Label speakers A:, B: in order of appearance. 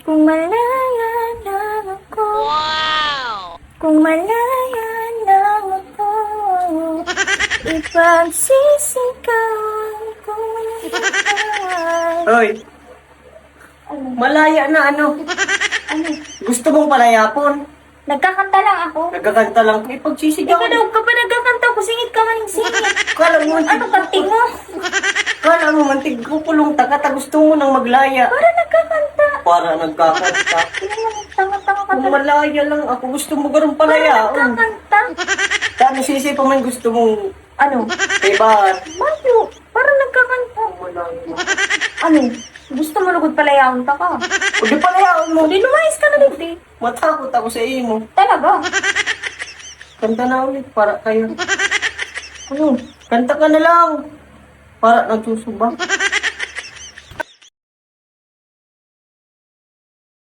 A: Kung malaya lang ako, kung malaya lang ako, ipagsisigawan ko ikaw.
B: Hoy,
A: Ano?
B: malaya na ano.
A: Ano?
B: Gusto mong palayapon.
A: Nagkakanta lang ako.
B: Nagkakanta lang.
A: Ikaw
B: Ipagsisigawan.
A: daw, kapag nagkakanta ko, singit ka maning singit.
B: Kala mo,
A: Ano kanting mo?
B: kala mo, mantig kupulong takata. Gusto mo nang maglaya.
A: Para nagkakanta.
B: Para nagkakanta.
A: Tanga-tanga ka
B: Kung
A: talaga.
B: malaya lang ako, gusto mo garong
A: Para
B: palayaon.
A: nagkakanta.
B: Kano sisi pa man gusto mong
A: Ano?
B: iba.
A: Mayo, para nagkakanta.
B: Malaya.
A: Ano? Gusto mo lugod pala yaon ta ka?
B: O di palayaon mo.
A: Di lumayas ka na dito.
B: Matakot ako sa imo.
A: Talaga?
B: Kanta na ulit para kayo.
A: Ano?
B: Kanta ka na lang. Para nagsusuba.